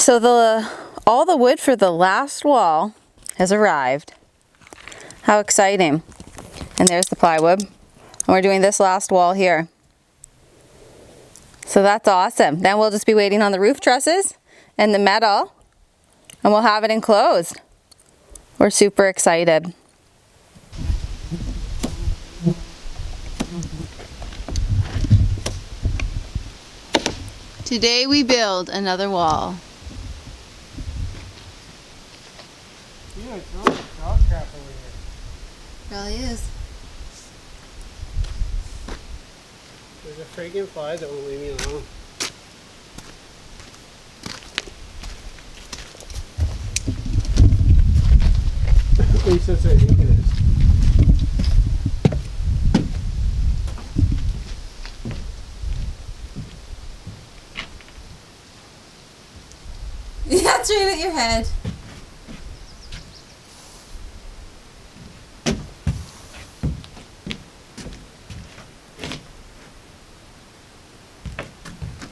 So all the wood for the last wall has arrived. How exciting. And there's the plywood. And we're doing this last wall here. So that's awesome. Then we'll just be waiting on the roof trusses and the metal, and we'll have it enclosed. We're super excited. Today we build another wall. Yeah, it's all dog crap over here. Probably is. There's a friggin' fly that won't leave me alone. At least that's what I think it is. Yeah, it's right at your head.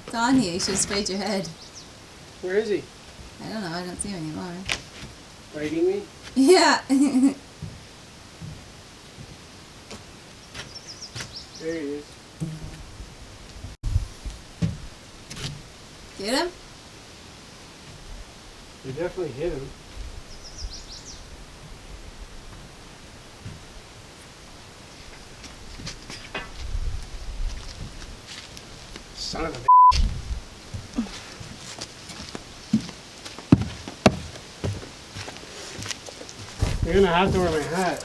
It's on you. You should have sprayed your head. Where is he? I don't know. I don't see him anymore. Biting me? Yeah. There he is. Get him? You definitely hit him. Son of a bitch. You're gonna have to wear my hat.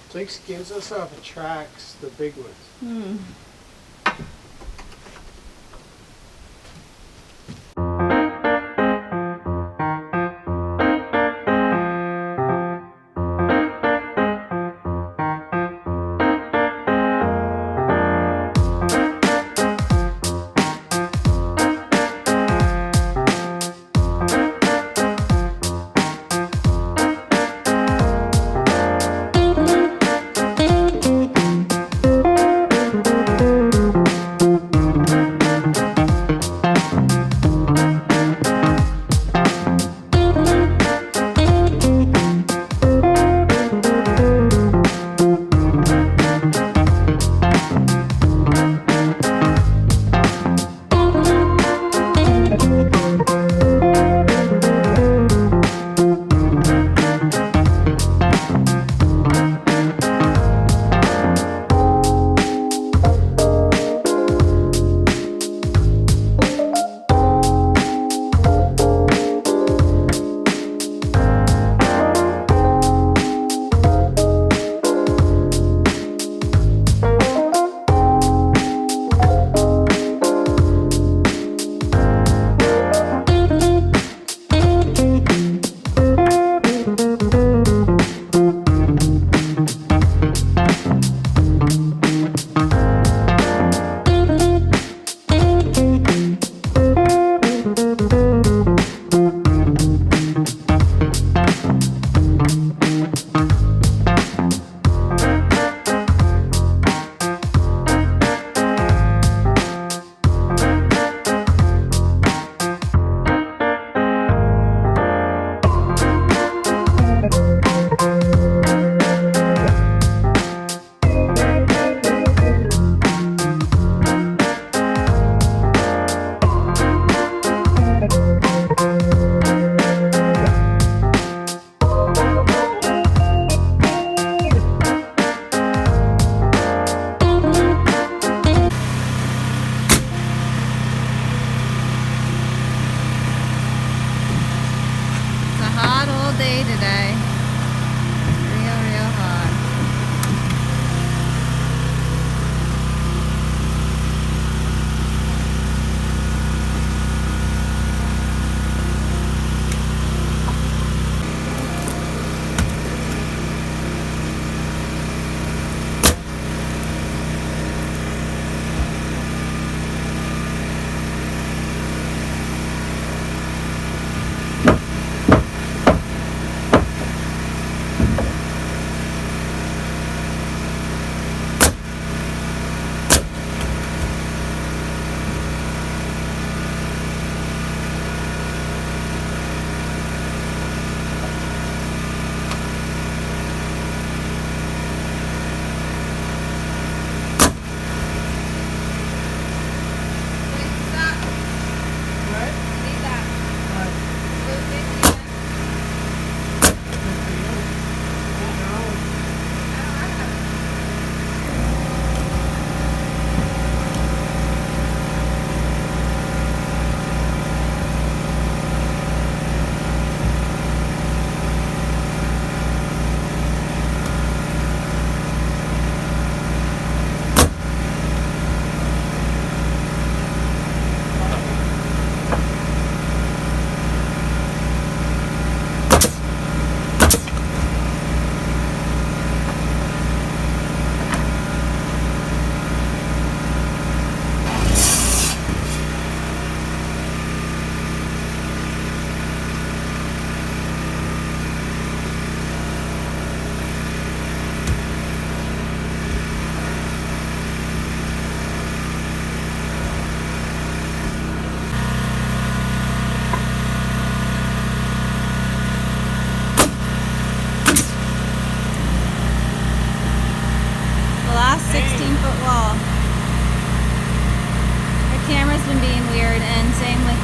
It's like skins us off of tracks, the big ones.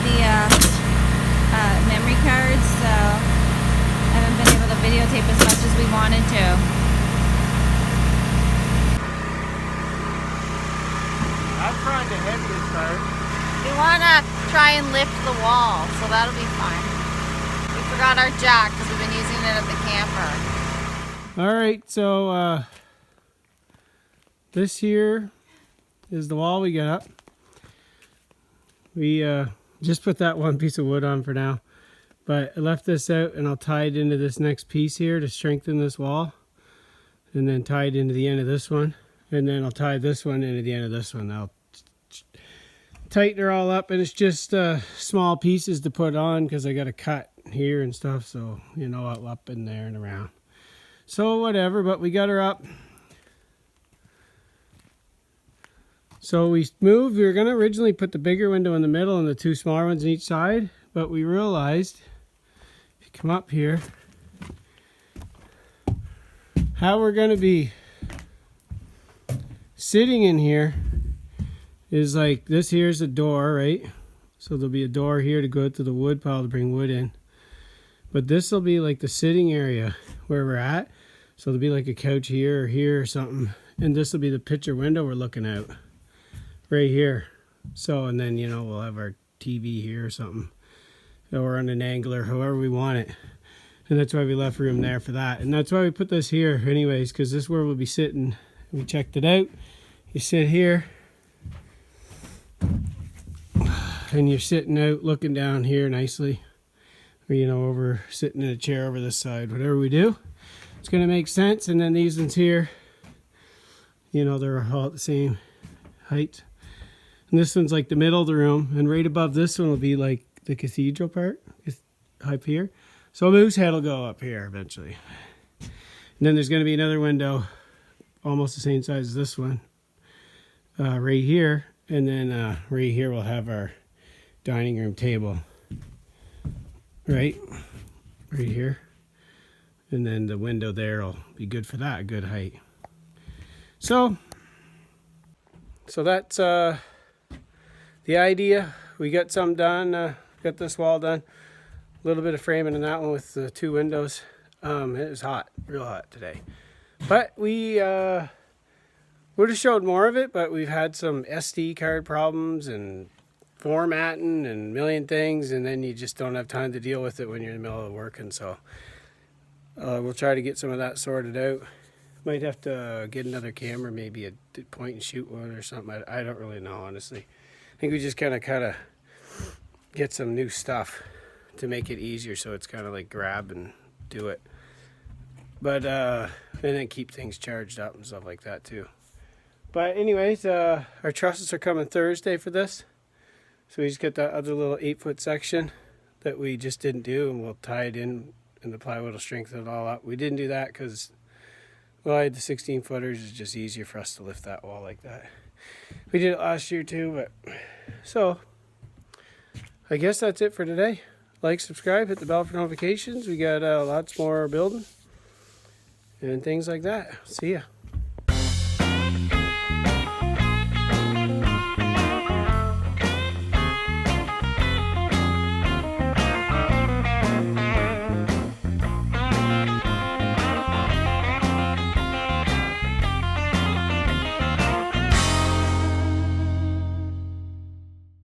the memory cards, so I haven't been able to videotape as much as we wanted to. I'm trying the heaviest part. We want to try and lift the wall, so that'll be fun. We forgot our jack because we've been using it at the camper. All right, so this here is the wall we got up. We just put that one piece of wood on for now, but I left this out and I'll tie it into this next piece here to strengthen this wall, and then tie it into the end of this one, and then I'll tie this one into the end of this one. I'll tighten her all up, and it's just small pieces to put on because I got to cut here and stuff, so you know, up in there and around. So whatever, but we got her up. So we moved. We were going to originally put the bigger window in the middle and the two smaller ones on each side, but we realized if you come up here, how we're going to be sitting in here is like this. Here's a door, right? So there'll be a door here to go out to the wood pile to bring wood in, but this will be like the sitting area where we're at. So there'll be like a couch here or here or something, and this will be the picture window we're looking out right here. So, and then, you know, we'll have our TV here or something, or on an angle or however we want it. And that's why we left room there for that, and that's why we put this here anyways, because this is where we'll be sitting. We checked it out. You sit here and you're sitting out looking down here nicely, or, you know, over sitting in a chair over this side. Whatever we do, it's going to make sense. And then these ones here, you know, they're all at the same height. And this one's like the middle of the room, and right above this one will be like the cathedral part up here. So Moose Head will go up here eventually. And then there's going to be another window almost the same size as this one right here, and then right here we'll have our dining room table right here, and then the window there will be good for that, good height. So that's the idea. We got some done, got this wall done, a little bit of framing in that one with the two windows. It was hot, real hot today, but we would have showed more of it, but we've had some SD card problems and formatting and a million things, and then you just don't have time to deal with it when you're in the middle of working. So we'll try to get some of that sorted out. Might have to get another camera, maybe a point and shoot one or something. I don't really know, honestly. I think we just kind of get some new stuff to make it easier, so it's kind of like grab and do it. But and then keep things charged up and stuff like that too. But anyways, our trusses are coming Thursday for this. So we just got that other little 8-foot section that we just didn't do, and we'll tie it in, and the plywood will strengthen it all up. We didn't do that because, well, I had the 16-footers. It's just easier for us to lift that wall like that. We did it last year too, but so I guess that's it for today. Like, subscribe, hit the bell for notifications. We got lots more building and things like that. See ya.